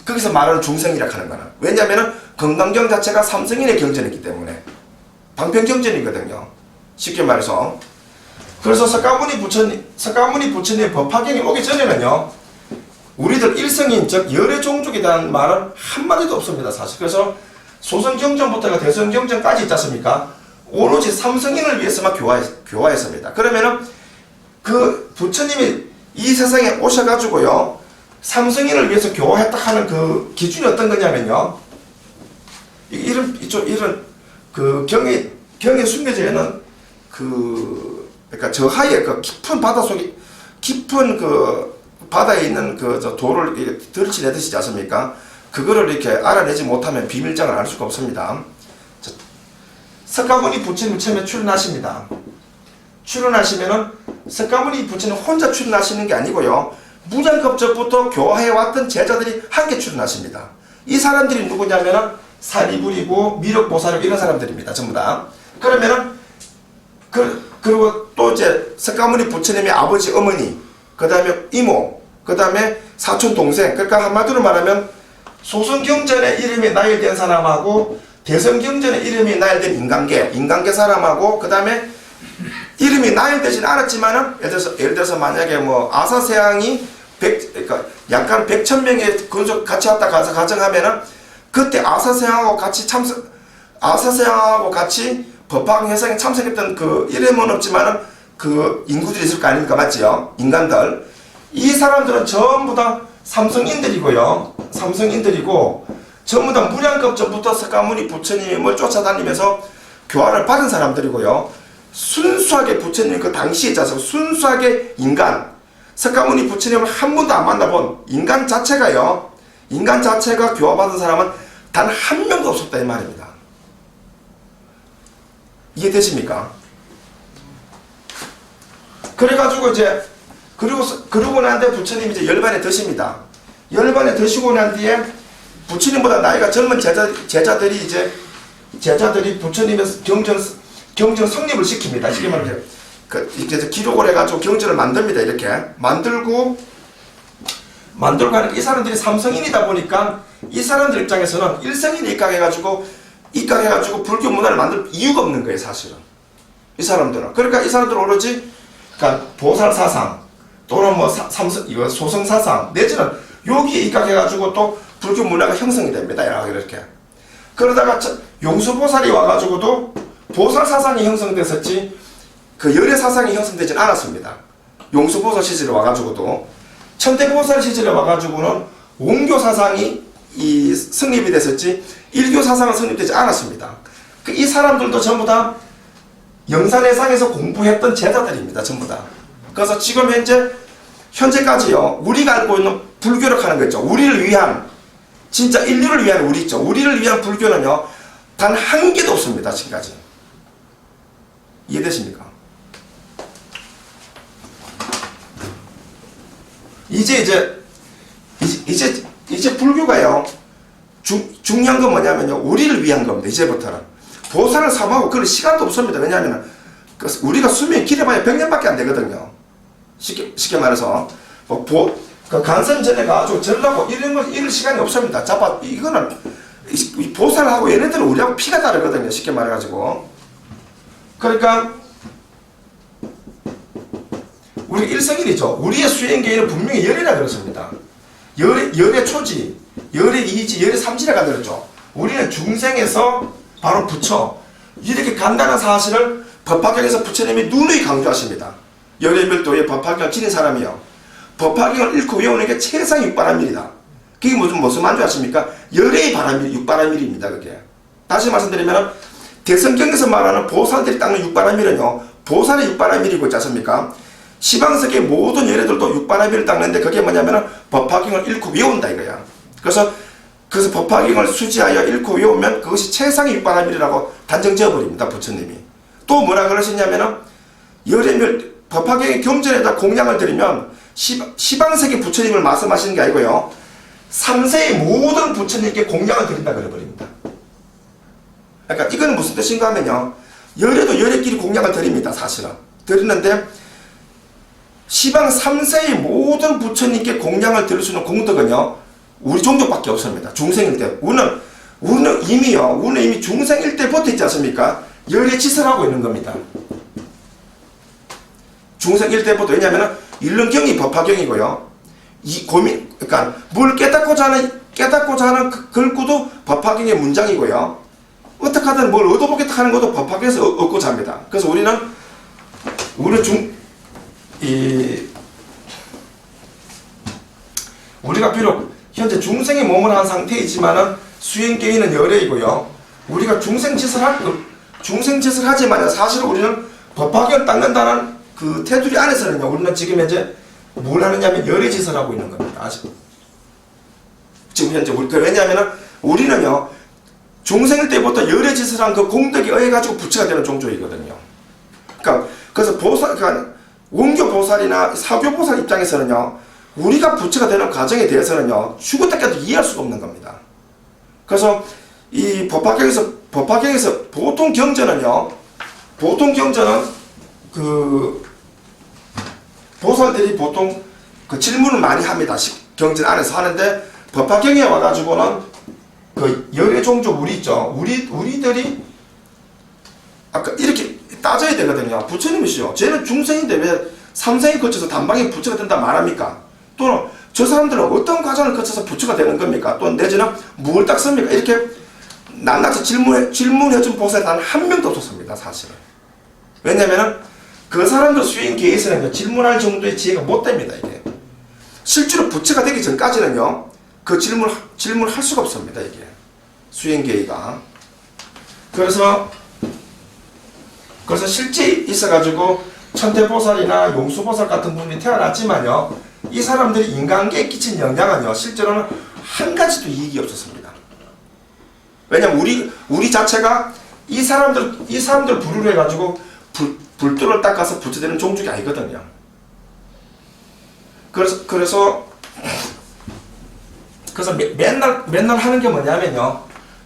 거기서 말하는 중생이라 하는 거는 왜냐하면 건강경 자체가 삼성인의 경전이기 때문에 방편경전이거든요. 쉽게 말해서. 그래서 석가모니 부처님 법화경이 오기 전에는요 우리들 일성인 즉 열의 종족에 대한 말은 한마디도 없습니다. 사실. 그래서 소성경전부터가 대성경전까지 있지 않습니까? 오로지 삼성인을 위해서만 교화했습니다. 그러면은 그 부처님이 이 세상에 오셔가지고요 삼성인을 위해서 교화했다 하는 그 기준이 어떤 거냐면요 이런 그 경에 숨겨져 있는 그러니까 저 하에 그 깊은 바다 속에 깊은 그 바다에 있는 그 저 돌을 이렇게 들치내듯이 않습니까? 그거를 이렇게 알아내지 못하면 비밀장을 알 수가 없습니다. 석가모니 부처님 처음에 출연하십니다. 출연하시면은 석가모니 부처님 혼자 출연하시는 게 아니고요. 무장급전부터 교화해왔던 제자들이 함께 출연하십니다. 이 사람들이 누구냐면은 사리부리고 미륵보살이고 이런 사람들입니다. 전부 다. 그러면은 그리고 또 이제 석가모니 부처님의 아버지 어머니 그 다음에 이모 그 다음에 사촌 동생 그러니까 한마디로 말하면 소성경전에 이름이 나열된 사람하고 대성경전에 이름이 나열된 인간계 사람하고 그 다음에 이름이 나열되진 않았지만은 예를 들어서 만약에 뭐 아사세왕이 그러니까 약간 100,000명의 건속 같이 왔다 가서 가정하면은 그때 아사세왕하고 같이 법화경 회상에 참석했던 그 이름은 없지만은 그 인구들이 있을 거 아닙니까? 맞지요? 인간들. 이 사람들은 전부 다 삼성인들이고요. 삼성인들이고 전부 다 무량급전부터 석가모니 부처님을 쫓아다니면서 교화를 받은 사람들이고요. 순수하게 부처님 그 당시에 있어서 순수하게 인간 석가모니 부처님을 한 번도 안 만나본 인간 자체가 교화받은 사람은 단 한 명도 없었다 이 말입니다. 이해되십니까? 그래가지고 이제 그러고 난 뒤에 부처님이 이제 열반에 드십니다. 열반에 드시고 난 뒤에 부처님보다 나이가 젊은 제자들이 부처님의 경전 성립을 시킵니다. 쉽게 말하면 이렇게 기록을 해가지고 경전을 만듭니다. 이렇게 만들고 하니까 이 사람들이 삼성인이다 보니까 이 사람들 입장에서는 일성인에 입각해가지고 불교 문화를 만들 이유가 없는 거예요, 사실은. 이 사람들은. 그러니까 이 사람들은 오로지 그러니까 보살 사상 또는 뭐 소성 사상 내지는 여기에 입각해가지고 또 불교 문화가 형성이 됩니다. 이렇게. 그러다가 용수보살이 와가지고도 보살 사상이 형성됐었지 그 열의 사상이 형성되진 않았습니다. 용수보살 시절에 와가지고도 천대보살 시절에 와가지고는 원교 사상이 성립이 됐었지 일교 사상은 성립되지 않았습니다. 이 사람들도 전부 다 영산해상에서 공부했던 제자들입니다. 전부 다. 그래서 지금 현재까지요 우리가 알고 있는 불교를 하는 거 있죠. 우리를 위한 진짜 인류를 위한 우리 있죠. 우리를 위한 불교는요 단 한 개도 없습니다. 지금까지. 이해되십니까? 이제 불교가요 중요한 건 뭐냐면요 우리를 위한 겁니다. 이제부터는 보살을 사모하고 그럴 시간도 없습니다. 왜냐하면 우리가 수명이 길어봐야 100년밖에 안 되거든요. 쉽게 말해서 그 간선 전에 가지고 절라고 이럴 시간이 없습니다. 이거는 보살하고 얘네들은 우리하고 피가 다르거든요. 쉽게 말해가지고. 그러니까 우리 일성일이죠. 우리의 수행계에는 분명히 열이라 그랬습니다. 열의 초지, 열의 이지, 열의 삼지라가 그랬죠. 우리는 중생에서 바로 부처. 이렇게 간단한 사실을 법화경에서 부처님이 누누이 강조하십니다. 열의 별도의 법화경을 지닌 사람이요. 법화경을 읽고 외우는 게 최상 6바라밀이다. 그게 무슨 말인지 아십니까? 열의 바라밀, 6바라밀입니다. 그게. 다시 말씀드리면 대성경에서 말하는 보살들이 닦는 6바라밀은요. 보살의 6바라밀이고 있지 않습니까? 시방석의 모든 열애들도 6바라밀을 닦는데 그게 뭐냐면 법화경을 읽고 외운다 이거야. 그래서 법화경을 수지하여 읽고 외우면 그것이 최상의 6바라밀이라고 단정 지어버립니다. 부처님이. 또 뭐라 그러시냐면은 법화경의 경전에다 공양을 드리면 시방석의 부처님을 말씀하시는 게 아니고요. 3세의 모든 부처님께 공양을 드린다 그래버립니다. 그러니까 이거는 무슨 뜻인가 하면요, 열애도 열애끼리 공양을 드립니다. 사실은 드리는데 시방 3세의 모든 부처님께 공양을 드릴 수 있는 공덕은요, 우리 종족밖에 없습니다. 중생일 때 우리는 이미 중생일 때부터 있지 않습니까? 열애짓을 하고 있는 겁니다. 중생일 때부터. 왜냐하면 일릉경이 법화경이고요, 이 그러니까 뭘 깨닫고자 하는 글구도 법화경의 문장이고요, 어떻게 하든 뭘 얻어보겠다 하는 것도 법화경에서 얻고자 합니다. 그래서 우리가 비록 현재 중생의 몸을 한 상태이지만은 수행계의는 열애이고요, 우리가 중생짓을 하지만 사실은 우리는 법화경을 닦는다는 그 테두리 안에서는요, 우리는 지금 현재 뭘 하느냐면 열애짓을 하고 있는 겁니다. 아직 지금 현재 왜냐하면 우리는요, 중생일 때부터 열애짓을 한 그 공덕에 의해 가지고 부처가 되는 종족이거든요. 그래서 그러니까 원교보살이나 사교보살 입장에서는요, 우리가 부처가 되는 과정에 대해서는요, 죽을 때까지 이해할 수가 없는 겁니다. 그래서 이 법화경에서 보통 경전은 그 보살들이 보통 그 질문을 많이 합니다. 경전 안에서 하는데, 법화경에 와가지고는 그 열애 종족 우리 있죠. 우리들이 아까 이렇게 따져야 되거든요. 부처님이시죠. 쟤는 중생인데 왜 3생에 거쳐서 단방에 부처가 된다 말합니까? 또는 저 사람들은 어떤 과정을 거쳐서 부처가 되는 겁니까? 또 내지는 무엇을 닦습니까? 이렇게 낱낱이 질문해준 보살이 단 한 명도 없었습니다. 사실은. 왜냐면은 그 사람들 수행 계에서는 질문할 정도의 지혜가 못 됩니다. 이게 실제로 부처가 되기 전까지는요, 그 질문을 할 수가 없습니다. 이게 수행 계가. 그래서 실제 있어가지고 천태보살이나 용수보살 같은 분들이 태어났지만요, 이 사람들이 인간계에 끼친 영향은요, 실제로는 한 가지도 이익이 없었습니다. 왜냐면 우리 자체가 이 사람들 부르려 해가지고 불도를 닦아서 부처되는 종족이 아니거든요. 그래서 맨날 하는 게 뭐냐면요,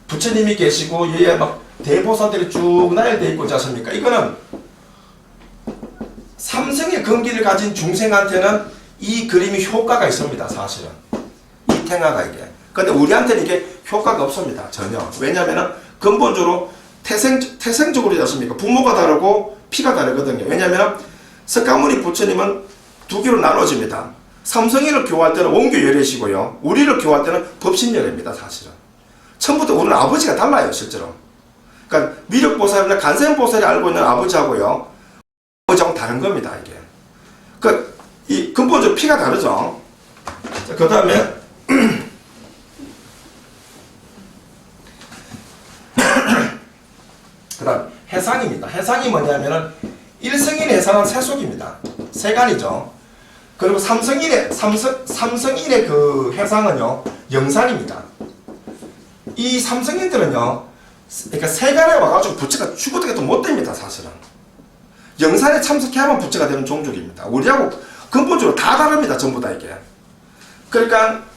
부처님이 계시고 얘 막 대보살들이 쭉 나열되어 있고 있지 않습니까? 이거는 삼성의根기를 가진 중생한테는 이 그림이 효과가 있습니다. 사실은 이 탱화가 이게. 근데 우리한테는 이게 효과가 없습니다. 전혀. 왜냐하면 근본적으로 태생적으로지 않습니까? 부모가 다르고 피가 다르거든요. 왜냐하면 석가모니 부처님은 두 개로 나눠집니다. 삼성인을 교화할 때는 원교열애시고요, 우리를 교화할 때는 법신열애입니다. 사실은 처음부터 우리는 아버지가 달라요. 실제로. 그러니까 미륵보살이나 간세음보살이 알고 있는 아버지하고요, 아버지하고 다른 겁니다. 이게. 이 근본적으로 피가 다르죠. 그 다음에 그다음 해상입니다. 해상이 뭐냐면은 1성인의 해상은 세속입니다. 세간이죠. 그리고 삼성인의 그 해상은요, 영산입니다. 이 삼성인들은요, 그러니까 세간에 와가지고 부처가 죽어도 해도 못 됩니다. 사실은 영산에 참석해야만 부처가 되는 종족입니다. 우리하고 근본적으로 다 다릅니다. 전부 다 이게. 그러니까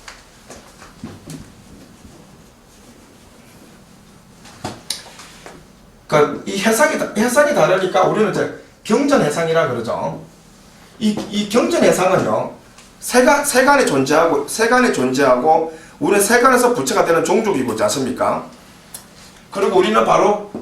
이 해상이 다르니까 우리는 이제 경전해상이라 그러죠. 이 경전해상은요, 세간에 존재하고 우리는 세간에서 부처가 되는 종족이고지 않습니까? 그리고 우리는 바로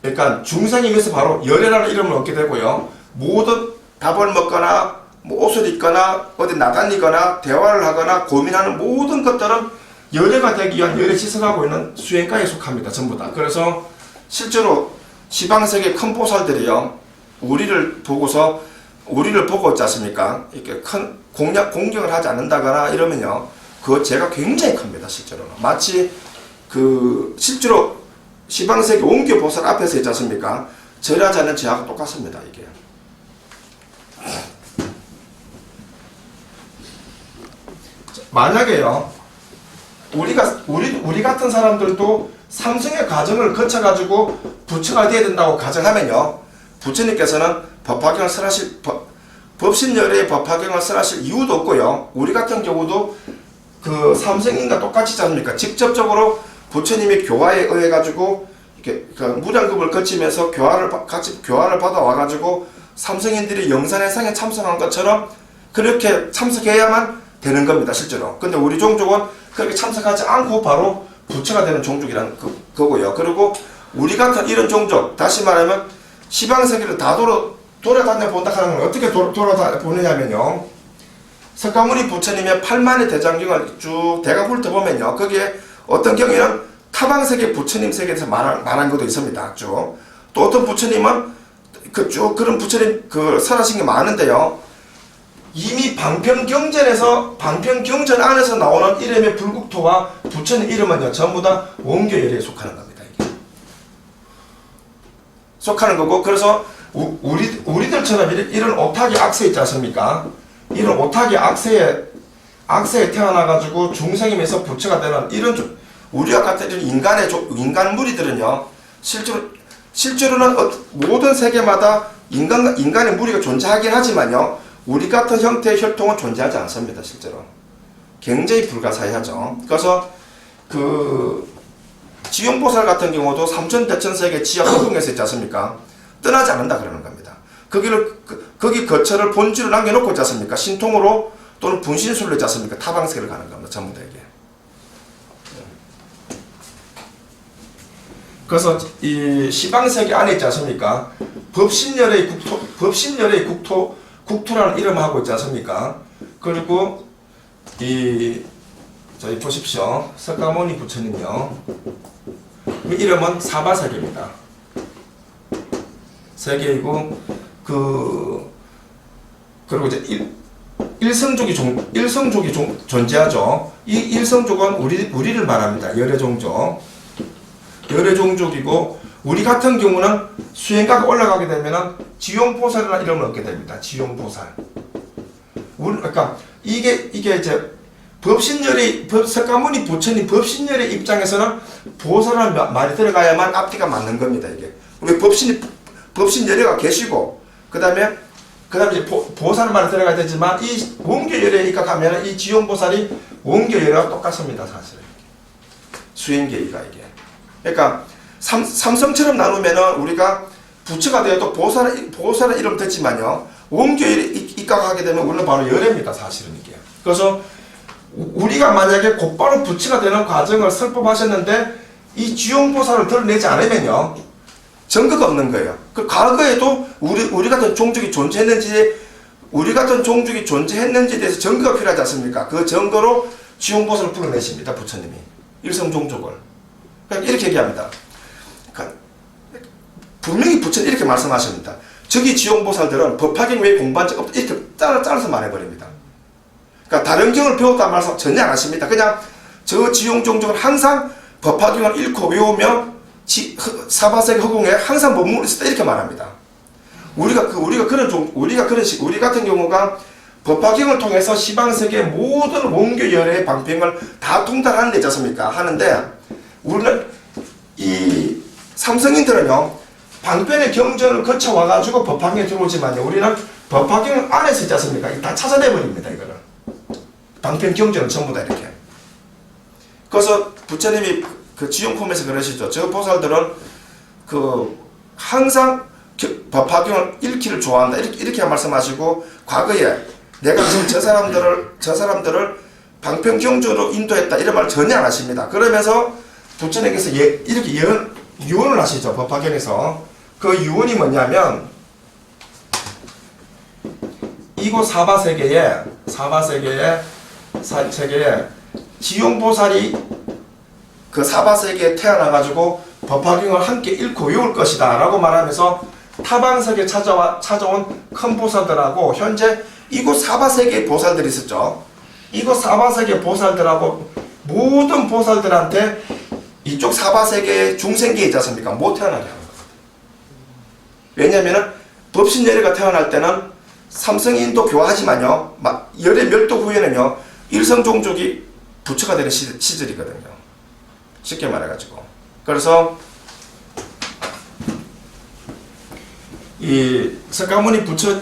그러니까 중생이면서 바로 열애라는 이름을 얻게 되고요, 모든 밥을 먹거나 뭐 옷을 입거나 어디 나다니거나 대화를 하거나 고민하는 모든 것들은 열애가 되기 위한 열애짓을 하고 있는 수행가에 속합니다. 전부 다. 그래서 실제로 시방세계 큰 보살들이요, 우리를 보고 있지 않습니까? 이렇게 큰 공격을 하지 않는다거나 이러면요, 그 죄가 굉장히 큽니다. 실제로는. 마치 실제로 시방세계 원교 보살 앞에서 있지 않습니까? 절하지 않는 죄하고 똑같습니다. 이게. 만약에요, 우리 같은 사람들도 삼성의 과정을 거쳐가지고 부처가 되어야 된다고 가정하면요, 부처님께서는 법신열애의 법화경을 설하실 이유도 없고요, 우리 같은 경우도 그 삼성인과 똑같지 않습니까? 직접적으로 부처님이 교화에 의해 가지고 이렇게 그 무량급을 거치면서 같이 교화를 받아와 가지고 삼성인들이 영산회상에 참석한 것처럼 그렇게 참석해야만 되는 겁니다, 실제로. 근데 우리 종족은 그렇게 참석하지 않고 바로 부처가 되는 종족이라는 거고요. 그리고 우리 같은 이런 종족, 다시 말하면 시방세계를 다 돌아다녀 본다 하는 건 어떻게 돌아다녀 보느냐면요. 석가모니 부처님의 8만의 대장경을 쭉 대가 훑어보면요. 거기에 어떤 경우에는 타방세계 부처님 세계에서 말한 것도 있습니다. 쭉. 또 어떤 부처님은 그런 부처님 설하신 게 많은데요. 이미 방편경전에서 방편경전 안에서 나오는 이름의 불국토와 부처님 이름은요. 전부 다 원교열에 속하는 겁니다. 이게. 속하는 거고 그래서 우리들처럼 이런 오타기 악세 있지 않습니까? 이런 오타기 악세에 태어나가지고 중생임에서 부처가 되는 이런 우리와 같은 이런 인간 무리들은요, 실제로는 모든 세계마다 인간의 무리가 존재하긴 하지만요, 우리 같은 형태의 혈통은 존재하지 않습니다, 실제로. 굉장히 불가사의하죠. 그래서 지용보살 같은 경우도 삼천대천세계 지하 허공에서 있지 않습니까? 떠나지 않는다 그러는 겁니다. 거기 거처를 본질을 남겨놓고 있지 않습니까? 신통으로 또는 분신술로 있지 않습니까? 타방세계를 가는 겁니다. 전부 다 이게. 그래서 이 시방세계 안에 있지 않습니까? 법신열의 국토라는 이름을 하고 있지 않습니까? 그리고 저희 보십시오. 석가모니 부처님요. 이름은 사바세계입니다. 세계이고 그리고 이제 일성족이 존재하죠. 이 일성족은 우리를 말합니다. 열애종족. 열애종족이고 우리 같은 경우는 수행가가 올라가게 되면은 지용보살이라는 이름을 얻게 됩니다. 지용보살. 그러니까 이게 이제 석가모니 부처님 법신열의 입장에서는 보살이라는 말이 들어가야만 앞뒤가 맞는 겁니다. 이게 왜 법신열애가 계시고 그 다음에 이제 보살 말이 들어가야 되지만 이 원교열애에 입각하면 이 지용보살이 원교열애와 똑같습니다. 사실 수행계의가 이게. 그러니까 삼성처럼 나누면은 우리가 부처가 되어도 보살의 이름 듣지만요, 원교열에 입각하게 되면 우리는 바로 열애입니다. 사실은 이게. 그래서 우리가 만약에 곧바로 부처가 되는 과정을 설법하셨는데 이 지용보살을 드러내지 않으면요, 증거가 없는 거예요. 그 과거에도 우리 같은 종족이 존재했는지에 대해서 증거가 필요하지 않습니까? 그 증거로 지용보살을 불러내십니다. 부처님이. 일성종족을. 그러니까 이렇게 얘기합니다. 그러니까 분명히 부처님 이렇게 말씀하십니다. 저기 지용보살들은 법화경 외에 공부한 적 없다. 이렇게 잘라서 말해버립니다. 그러니까 다른 경을 배웠다는 말씀 전혀 안 하십니다. 그냥 저 지용종족은 항상 법화경을 읽고 외우며 사바세계 허공에 항상 머물러 있었다 이렇게 말합니다. 우리 같은 경우가 법화경을 통해서 시방세계의 모든 원교열애의 방평을 다 통달하는 데 있지 않습니까? 하는데 우리는 이 삼성인들은요, 방편의 경전을 거쳐 와가지고 법화경에 들어오지만요, 우리는 법화경 안에서 있지 않습니까? 다 찾아내버립니다. 이거는 방편 경전은 전부 다 이렇게. 그래서 부처님이 지용품에서 그러시죠. 저 보살들은 항상 법화경을 읽기를 좋아한다. 이렇게 말씀하시고, 과거에 내가 저 사람들을 방편 경전으로 인도했다. 이런 말 전혀 안 하십니다. 그러면서 부처님께서 이렇게 유언을 하시죠. 법화경에서. 그 유언이 뭐냐면, 이곳 사바세계에 지용보살이 그 사바세계에 태어나가지고 법화경을 함께 읽고 외울 것이다 라고 말하면서 타방세계에 찾아온 큰 보살들하고 현재 이곳 사바세계의 보살들이 있었죠. 이곳 사바세계 보살들하고 모든 보살들한테 이쪽 사바세계의 중생계 있지 않습니까? 못 태어나게 하는 거예요. 왜냐하면 법신열애가 태어날 때는 삼성인도 교화하지만요, 열애 멸도 후에는요, 일성종족이 부처가 되는 시절이거든요. 쉽게 말해가지고. 그래서 이 석가모니 부처,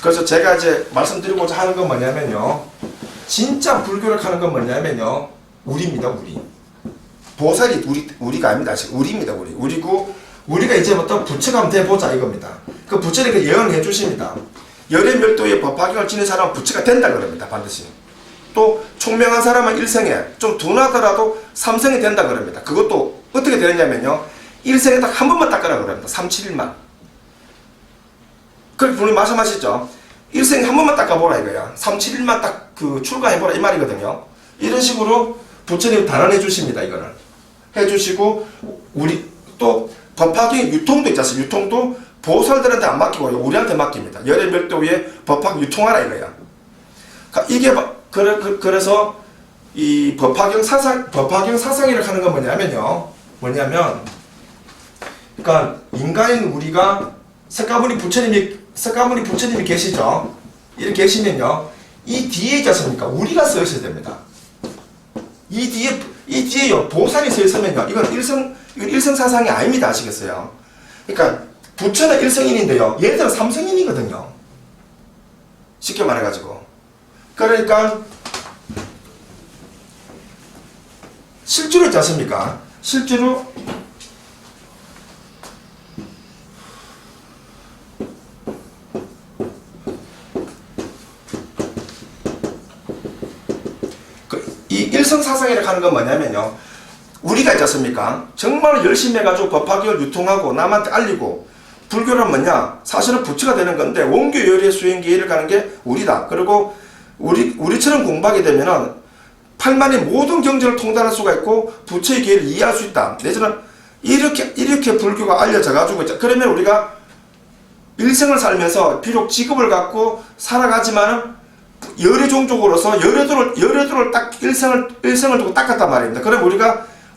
그래서 제가 이제 말씀드리고자 하는 건 뭐냐면요, 진짜 불교를 하는 건 뭐냐면요. 우리입니다, 우리. 보살이 우리가 아닙니다. 우리입니다, 우리. 우리고, 우리가 이제부터 부처가 한번 돼보자 이겁니다. 그 부처는 그 예언을 해주십니다. 열의 멸도에 법화경을 지닌 사람은 부처가 된다 그럽니다, 반드시. 또, 총명한 사람은 일생에, 좀 둔하더라도 삼생이 된다 그럽니다. 그것도 어떻게 되느냐면요. 일생에 딱 한 번만 닦으라 그럽니다. 371만. 그렇게 분명히 말씀하시죠. 일생에 한 번만 닦아보라 이거야. 371만 딱 그 출가해보라 이 말이거든요. 이런 식으로 부처님 단언해 주십니다. 이거를 해주시고, 우리 또 법화경의 유통도 있지 않습니까? 유통도 보살들한테 안 맡기고 우리한테 맡깁니다. 열의 멸도에 법화경 유통하라 이거야. 이게 그래서 이 법화경 사상이라고 하는 건 뭐냐면 그러니까 인간인 우리가 석가모니 부처님이 계시죠. 이렇게 계시면요, 이 뒤에 있지 않습니까? 우리가 서 있어야 됩니다. 이 뒤에요, 보살이 서 있으면요, 이건 일성 사상이 아닙니다. 아시겠어요? 그러니까 부처는 일성인인데요, 얘들은 삼성인이거든요. 쉽게 말해가지고. 그러니까 실제로 있지 않습니까? 실제로 이 일성사상이라고 하는 건 뭐냐면요, 우리가 있지 않습니까? 정말 열심히 해가지고 법화경을 유통하고 남한테 알리고, 불교는 뭐냐? 사실은 부처가 되는 건데 원교 열의 수행 기회를 가는 게 우리다. 그리고 우리처럼 공부하게 되면은 팔만의 모든 경전을 통달할 수가 있고 부처의 기회를 이해할 수 있다. 내지는 이렇게 불교가 알려져 가지고 있죠. 그러면 우리가 일생을 살면서 비록 직업을 갖고 살아가지만은 열의 종족으로서 열애도를 딱 일생을 두고 닦았단 말입니다. 그럼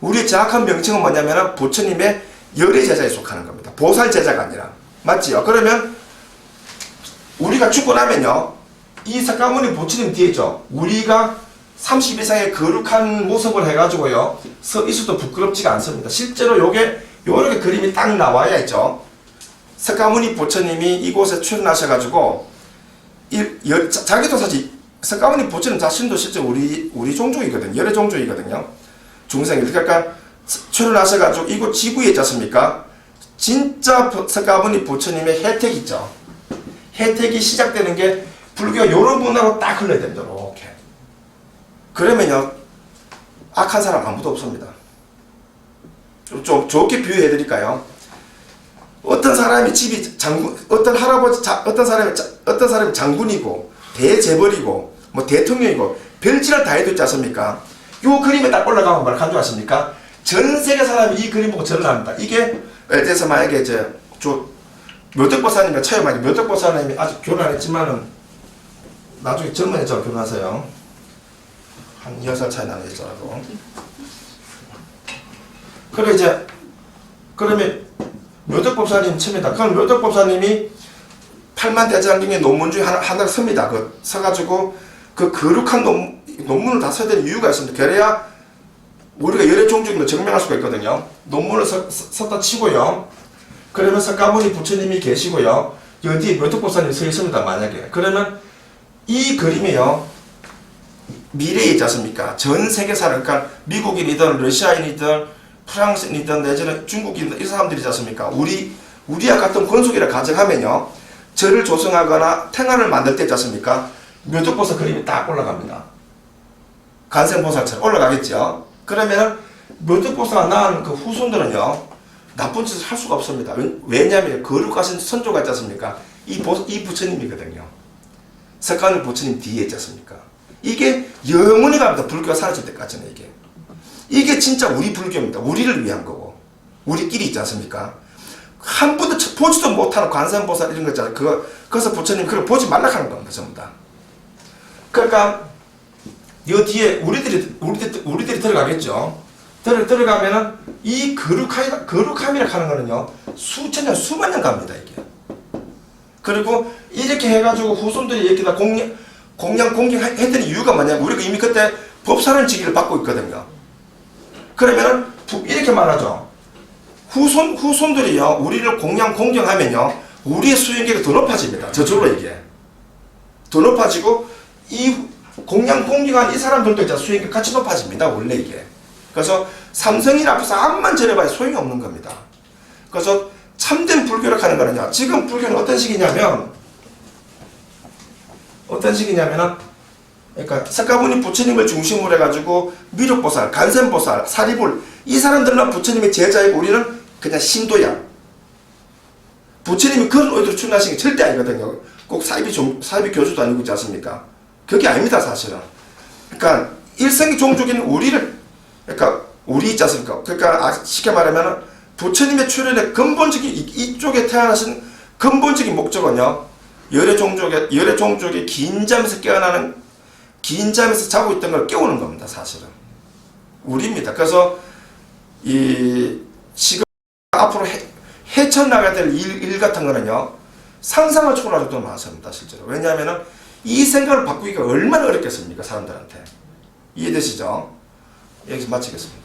우리의 정확한 명칭은 뭐냐면 부처님의 열의 제자에 속하는 겁니다. 보살 제자가 아니라. 맞지요? 그러면 우리가 죽고 나면요, 이 석가모니 부처님 뒤에 있죠. 우리가 30 이상의 거룩한 모습을 해가지고요, 서 있어도 부끄럽지가 않습니다. 실제로 요렇게 그림이 딱 나와야 있죠. 석가모니 부처님이 이곳에 출연하셔가지고, 자기도 사실, 석가모니 부처님 자신도 실제 우리 종족이거든요. 열의 종족이거든요. 중생이. 그러니까 출연하셔가지고 이곳 지구에 있지 않습니까? 진짜 석가모니 부처님의 혜택이 있죠. 혜택이 시작되는 게 불교가 요런 문화로 딱 흘러야 됩니다. 이렇게. 그러면요, 악한 사람 아무도 없습니다. 좀 좋게 비유해 드릴까요? 어떤 사람이 집이 어떤 사람이 장군이고 대재벌이고 뭐 대통령이고 별짓을 다 해도 있지 않습니까? 요 그림에 딱 올라가면 뭘 한 줄 아십니까? 전 세계 사람이 이 그림 보고 절을 합니다. 이게 예를 들어서 만약에 묘덕보사님과 처음에 묘덕보사님이 아직 결혼 안 했지만은 나중에 젊은 여자와 결혼하세요. 한 2살 차이 나는 여자라도. 그러면 묘덕법사님 칩니다. 그럼 묘덕법사님이 8만 대장경의 논문 중에 하나를 씁니다. 서가지고 그 거룩한 논문을 다 써야 되는 이유가 있습니다. 그래야 우리가 열의 종족임을 증명할 수가 있거든요. 논문을 썼다 치고요. 그러면 석가모니 부처님이 계시고요. 여기에 묘덕법사님이 서 있습니다. 만약에. 그러면 이 그림이요, 미래에 있지 않습니까? 전 세계 사람, 그러니까 미국인이든 러시아인이든 프랑스인이든 내지는 중국인이든 이 사람들이지 않습니까? 우리와 같은 권속이라 가정하면요, 절을 조성하거나 탱화를 만들 때 있지 않습니까? 묘덕보살 그림이 딱 올라갑니다. 간생보살처럼 올라가겠죠? 그러면 묘덕보살가 낳은 그 후손들은요, 나쁜 짓을 할 수가 없습니다. 왜냐하면 거룩하신 선조가 있지 않습니까? 이 부처님이거든요. 석가모니 부처님 뒤에 있지 않습니까? 이게 영원히 갑니다. 불교가 사라질 때까지는 이게 진짜 우리 불교입니다. 우리를 위한 거고, 우리끼리 있지 않습니까? 한 번도 보지도 못하는 관세음보살 이런 거 있잖아요. 그래서 부처님 그걸 보지 말라 하는 겁니다. 전부 다. 그러니까 이 뒤에 우리들이 들어가겠죠. 들어가면은 이 거룩함이라 하는 거는요, 수천 년, 수만 년 갑니다. 이게. 그리고 이렇게 해가지고 후손들이 여기다 공경했던 이유가 뭐냐면, 우리가 이미 그때 법사라는 직위를 받고 있거든요. 그러면은 이렇게 말하죠. 후손들이요, 우리를 공경하면요, 우리의 수행계가 더 높아집니다. 저절로 이게 더 높아지고, 공양 공경한 이 사람들도 이제 수익이 같이 높아집니다. 원래 이게. 그래서 삼성인 앞에서 암만 절해봐야 소용이 없는 겁니다. 그래서 참된 불교를 하는 거는요. 지금 불교는 어떤 식이냐면은 그러니까 석가모니 부처님을 중심으로 해가지고 미륵보살, 간센보살, 사리불 이 사람들은 부처님의 제자이고 우리는 그냥 신도야. 부처님이 그런 의도로 출가하신 게 절대 아니거든요. 꼭 사이비 교주도 아니고 있지 않습니까? 그게 아닙니다, 사실은. 그러니까 일생의 종족인 우리를, 그러니까 우리 있지 않습니까? 그러니까 쉽게 말하면 부처님의 출현의 근본적인 이쪽에 태어나신 근본적인 목적은요. 열애 종족의 긴 잠에서 깨어나는, 긴 잠에서 자고 있던 걸 깨우는 겁니다, 사실은. 우리입니다. 그래서 지금 앞으로 헤쳐나가야 될 일 같은 거는요. 상상을 초월할 정도로 많습니다, 실제로. 왜냐하면 이 생각을 바꾸기가 얼마나 어렵겠습니까, 사람들한테. 이해되시죠? 여기서 마치겠습니다.